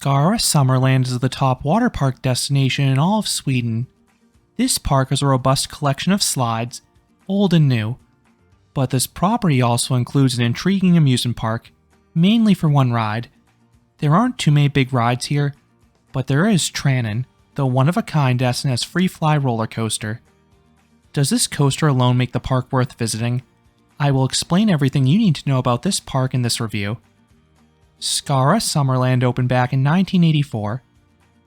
Skara Summerland is the top water park destination in all of Sweden. This park has a robust collection of slides, old and new, but this property also includes an intriguing amusement park, mainly for one ride. There aren't too many big rides here, but there is Tranen, the one-of-a-kind SNS free-fly roller coaster. Does this coaster alone make the park worth visiting? I will explain everything you need to know about this park in this review. Skara Summerland opened back in 1984.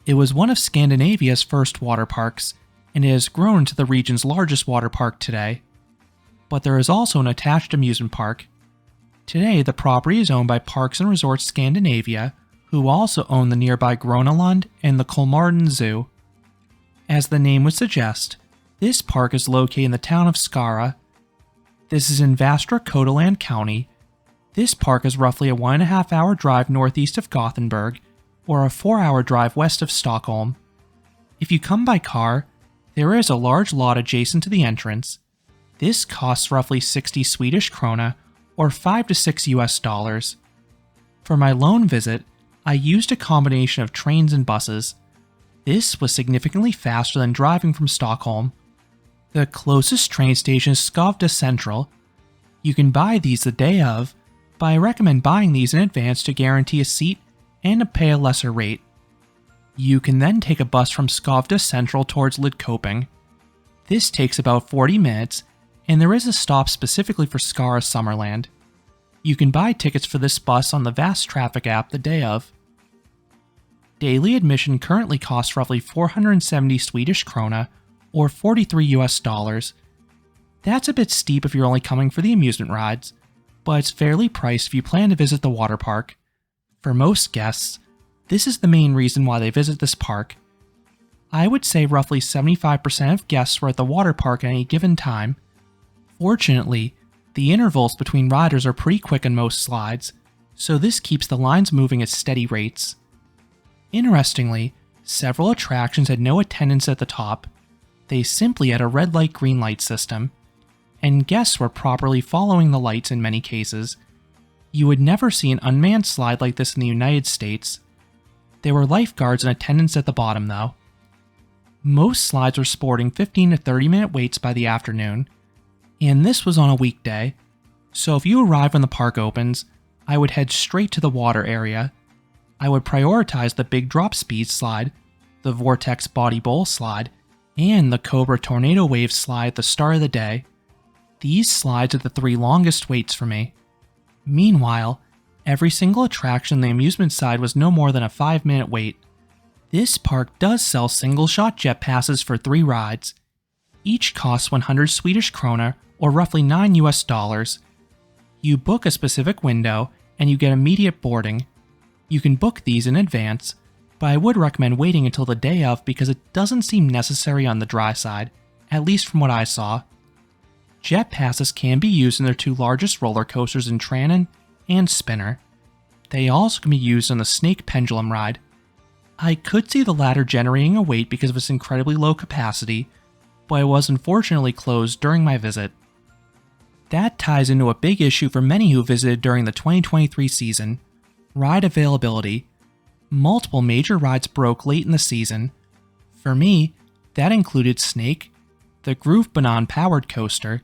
It was one of Scandinavia's first water parks, and it has grown into the region's largest water park today. But there is also an attached amusement park. Today, the property is owned by Parks and Resorts Scandinavia, who also own the nearby Grönalund and the Kolmården Zoo. As the name would suggest, this park is located in the town of Skara. This is in Västra Götaland County. This park is roughly a 1.5 hour drive northeast of Gothenburg, or a 4-hour drive west of Stockholm. If you come by car, there is a large lot adjacent to the entrance. This costs roughly 60 Swedish krona, or $5 to $6 US. For my lone visit, I used a combination of trains and buses. This was significantly faster than driving from Stockholm. The closest train station is Skövde Central. You can buy these the day of, but I recommend buying these in advance to guarantee a seat and to pay a lesser rate. You can then take a bus from Skövde Central towards Lidköping. This takes about 40 minutes, and there is a stop specifically for Skara Summerland. You can buy tickets for this bus on the Vast Traffic app the day of. Daily admission currently costs roughly 470 Swedish krona, or $43 US. That's a bit steep if you're only coming for the amusement rides, but it's fairly priced if you plan to visit the water park. For most guests, this is the main reason why they visit this park. I would say roughly 75% of guests were at the water park at any given time. Fortunately, the intervals between riders are pretty quick on most slides, so this keeps the lines moving at steady rates. Interestingly, several attractions had no attendants at the top. They simply had a red light green light system, and guests were properly following the lights in many cases. You would never see an unmanned slide like this in the United States. There were lifeguards in attendance at the bottom though. Most slides were sporting 15 to 30 minute waits by the afternoon, and this was on a weekday, so if you arrive when the park opens, I would head straight to the water area. I would prioritize the Big Drop Speed slide, the Vortex Body Bowl slide, and the Cobra Tornado Wave slide at the start of the day. These slides are the 3 longest waits for me. Meanwhile, every single attraction on the amusement side was no more than a 5-minute wait. This park does sell single-shot jet passes for 3 rides. Each costs 100 Swedish krona, or roughly $9 US. You book a specific window, and you get immediate boarding. You can book these in advance, but I would recommend waiting until the day of because it doesn't seem necessary on the dry side, at least from what I saw. Jet passes can be used in their 2 largest roller coasters in Tranen and Spinner. They also can be used on the Snake Pendulum ride. I could see the latter generating a wait because of its incredibly low capacity, but it was unfortunately closed during my visit. That ties into a big issue for many who visited during the 2023 season: ride availability. Multiple major rides broke late in the season. For me, that included Snake, the Groove Banan powered coaster,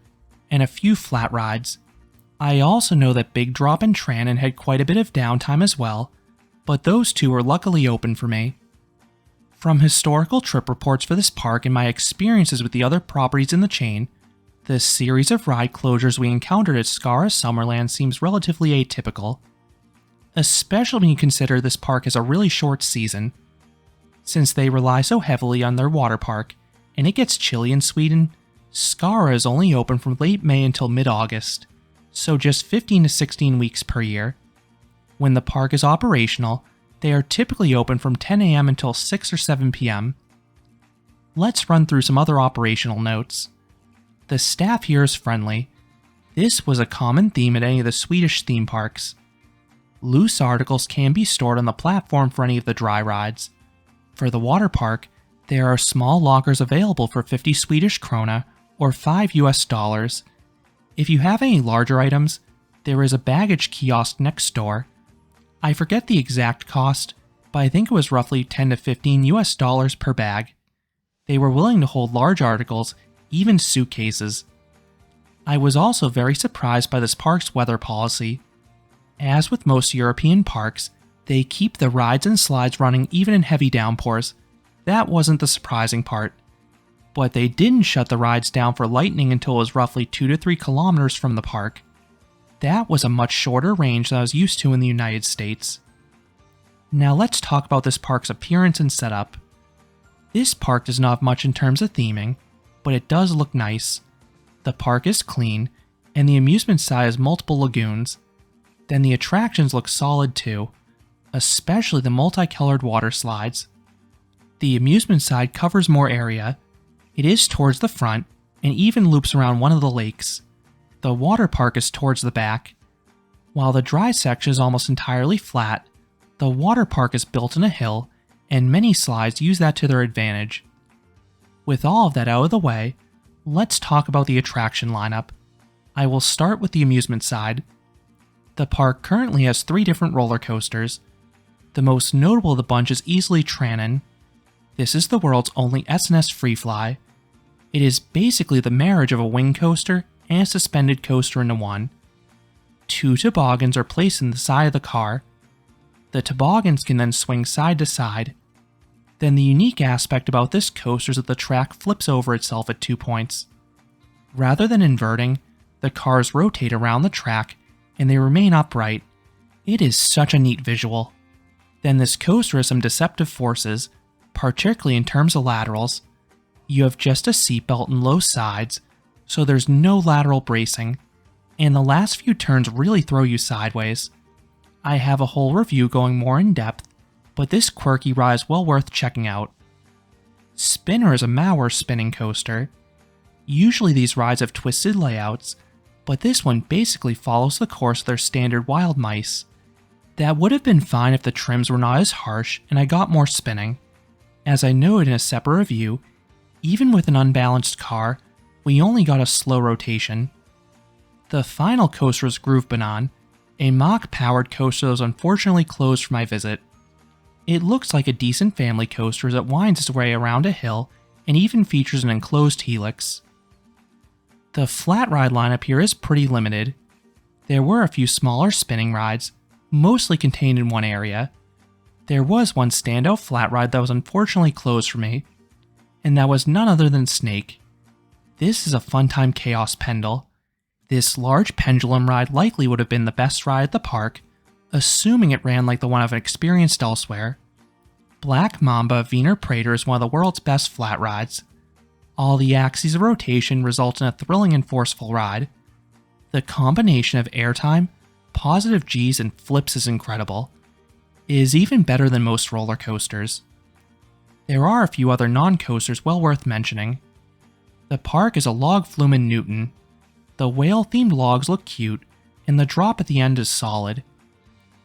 and a few flat rides. I also know that Big Drop and Tranen had quite a bit of downtime as well, but those 2 were luckily open for me. From historical trip reports for this park and my experiences with the other properties in the chain, the series of ride closures we encountered at Skara Summerland seems relatively atypical, especially when you consider this park has a really short season. Since they rely so heavily on their water park, and it gets chilly in Sweden, Skara is only open from late May until mid-August, so just 15 to 16 weeks per year. When the park is operational, they are typically open from 10 AM until 6 or 7 PM. Let's run through some other operational notes. The staff here is friendly. This was a common theme at any of the Swedish theme parks. Loose articles can be stored on the platform for any of the dry rides. For the water park, there are small lockers available for 50 Swedish krona, or $5 US. If you have any larger items, there is a baggage kiosk next door. I forget the exact cost, but I think it was roughly 10 to 15 US dollars per bag. They were willing to hold large articles, even suitcases. I was also very surprised by this park's weather policy. As with most European parks, they keep the rides and slides running even in heavy downpours. That wasn't the surprising part. But they didn't shut the rides down for lightning until it was roughly 2 to 3 kilometers from the park. That was a much shorter range than I was used to in the United States. Now let's talk about this park's appearance and setup. This park does not have much in terms of theming, but it does look nice. The park is clean, and the amusement side has multiple lagoons. Then the attractions look solid too, especially the multicolored water slides. The amusement side covers more area. It is towards the front, and even loops around one of the lakes. The water park is towards the back. While the dry section is almost entirely flat, the water park is built in a hill, and many slides use that to their advantage. With all of that out of the way, let's talk about the attraction lineup. I will start with the amusement side. The park currently has 3 different roller coasters. The most notable of the bunch is easily Trannon. This is the world's only S&S Freefly. It is basically the marriage of a wing coaster and a suspended coaster into one. 2 toboggans are placed in the side of the car. The toboggans can then swing side to side. Then the unique aspect about this coaster is that the track flips over itself at 2 points. Rather than inverting, the cars rotate around the track and they remain upright. It is such a neat visual. Then this coaster has some deceptive forces, particularly in terms of laterals. You have just a seatbelt and low sides, so there's no lateral bracing, and the last few turns really throw you sideways. I have a whole review going more in depth, but this quirky ride is well worth checking out. Spinner is a Mauer spinning coaster. Usually these rides have twisted layouts, but this one basically follows the course of their standard wild mice. That would have been fine if the trims were not as harsh and I got more spinning. As I noted in a separate review, even with an unbalanced car, we only got a slow rotation. The final coaster is Groove Banan, a Mach-powered coaster that was unfortunately closed for my visit. It looks like a decent family coaster as it winds its way around a hill and even features an enclosed helix. The flat ride lineup here is pretty limited. There were a few smaller spinning rides, mostly contained in one area. There was one standout flat ride that was unfortunately closed for me, and that was none other than Snake. This is a Funtime Chaos Pendle. This large pendulum ride likely would have been the best ride at the park, assuming it ran like the one I've experienced elsewhere. Black Mamba Wiener Prater is one of the world's best flat rides. All the axes of rotation result in a thrilling and forceful ride. The combination of airtime, positive G's, and flips is incredible. It is even better than most roller coasters. There are a few other non-coasters well worth mentioning. The park is a log flume in Newton. The whale-themed logs look cute, and the drop at the end is solid.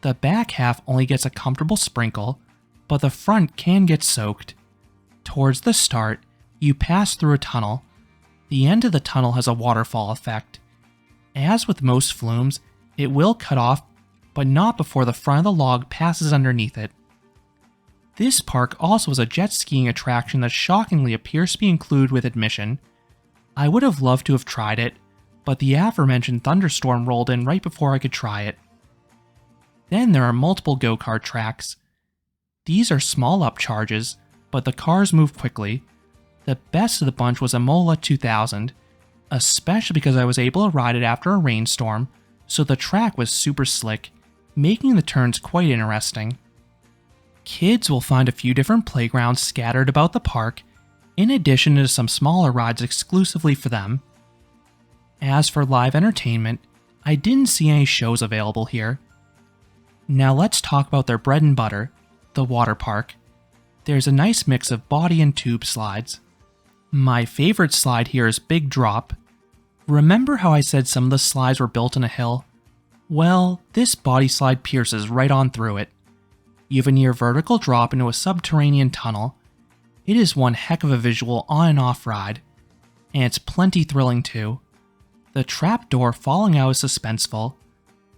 The back half only gets a comfortable sprinkle, but the front can get soaked. Towards the start, you pass through a tunnel. The end of the tunnel has a waterfall effect. As with most flumes, it will cut off, but not before the front of the log passes underneath it. This park also has a jet skiing attraction that shockingly appears to be included with admission. I would have loved to have tried it, but the aforementioned thunderstorm rolled in right before I could try it. Then there are multiple go-kart tracks. These are small upcharges, but the cars move quickly. The best of the bunch was Imola 2000, especially because I was able to ride it after a rainstorm, so the track was super slick, making the turns quite interesting. Kids will find a few different playgrounds scattered about the park, in addition to some smaller rides exclusively for them. As for live entertainment, I didn't see any shows available here. Now let's talk about their bread and butter, the water park. There's a nice mix of body and tube slides. My favorite slide here is Big Drop. Remember how I said some of the slides were built in a hill? Well, this body slide pierces right on through it. You have a near vertical drop into a subterranean tunnel. It is one heck of a visual on and off ride, and it's plenty thrilling too. The trapdoor falling out is suspenseful,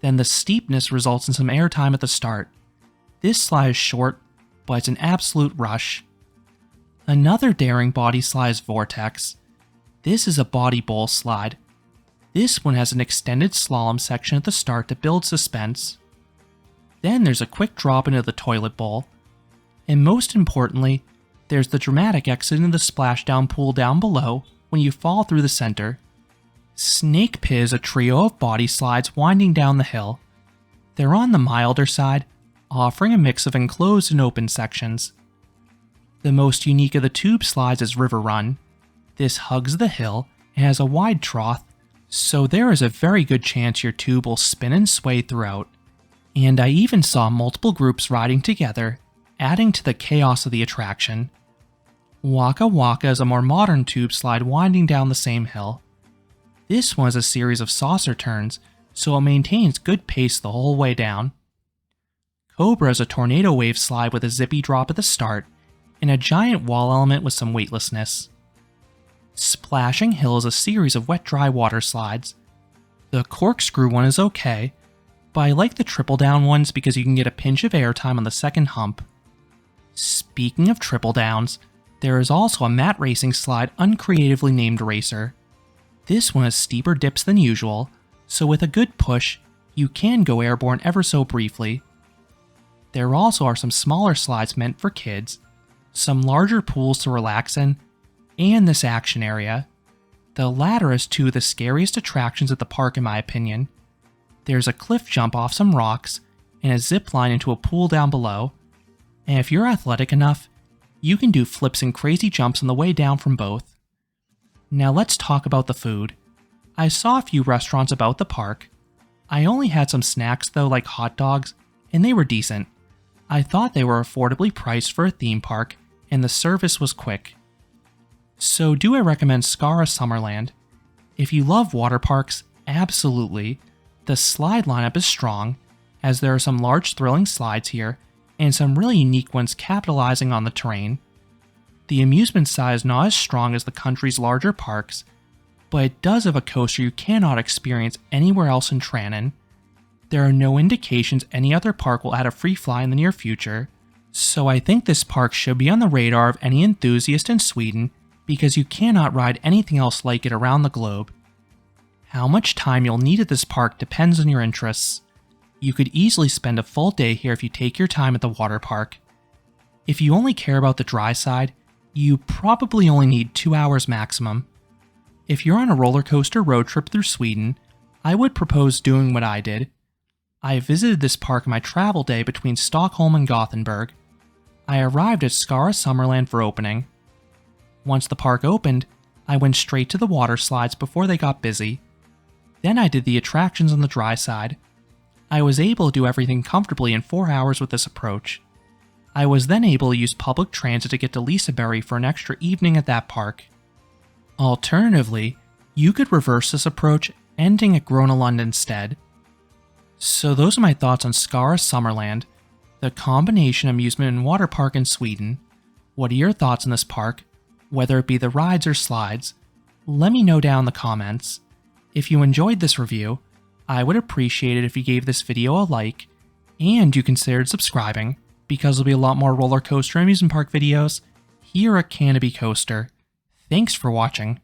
then the steepness results in some airtime at the start. This slide is short, but it's an absolute rush. Another daring body slide is Vortex. This is a body bowl slide. This one has an extended slalom section at the start to build suspense. Then there's a quick drop into the toilet bowl. And most importantly, there's the dramatic exit into the splashdown pool down below when you fall through the center. Snake Pit is a trio of body slides winding down the hill. They're on the milder side, offering a mix of enclosed and open sections. The most unique of the tube slides is River Run. This hugs the hill and has a wide trough, so there is a very good chance your tube will spin and sway throughout. And I even saw multiple groups riding together, adding to the chaos of the attraction. Waka Waka is a more modern tube slide winding down the same hill. This one is a series of saucer turns, so it maintains good pace the whole way down. Cobra is a tornado wave slide with a zippy drop at the start, and a giant wall element with some weightlessness. Splashing Hill is a series of wet-dry water slides. The corkscrew one is okay, but I like the triple down ones because you can get a pinch of airtime on the second hump. Speaking of triple downs, there is also a mat racing slide uncreatively named Racer. This one has steeper dips than usual, so with a good push, you can go airborne ever so briefly. There also are some smaller slides meant for kids, some larger pools to relax in, and this action area. The latter is two of the scariest attractions at the park in my opinion. There's a cliff jump off some rocks, and a zip line into a pool down below, and if you're athletic enough, you can do flips and crazy jumps on the way down from both. Now let's talk about the food. I saw a few restaurants about the park. I only had some snacks though, like hot dogs, and they were decent. I thought they were affordably priced for a theme park, and the service was quick. So do I recommend Skara Summerland? If you love water parks, absolutely. The slide lineup is strong, as there are some large thrilling slides here, and some really unique ones capitalizing on the terrain. The amusement side is not as strong as the country's larger parks, but it does have a coaster you cannot experience anywhere else in Tranås. There are no indications any other park will add a free fly in the near future, so I think this park should be on the radar of any enthusiast in Sweden because you cannot ride anything else like it around the globe. How much time you'll need at this park depends on your interests. You could easily spend a full day here if you take your time at the water park. If you only care about the dry side, you probably only need 2 hours maximum. If you're on a roller coaster road trip through Sweden, I would propose doing what I did. I visited this park on my travel day between Stockholm and Gothenburg. I arrived at Skara Summerland for opening. Once the park opened, I went straight to the water slides before they got busy. Then I did the attractions on the dry side. I was able to do everything comfortably in 4 hours with this approach. I was then able to use public transit to get to Liseberg for an extra evening at that park. Alternatively, you could reverse this approach, ending at Gröna Lund instead. So those are my thoughts on Skara Summerland, the combination amusement and water park in Sweden. What are your thoughts on this park, whether it be the rides or slides? Let me know down in the comments. If you enjoyed this review, I would appreciate it if you gave this video a like, and you considered subscribing, because there'll be a lot more roller coaster and amusement park videos here at Canopy Coaster. Thanks for watching.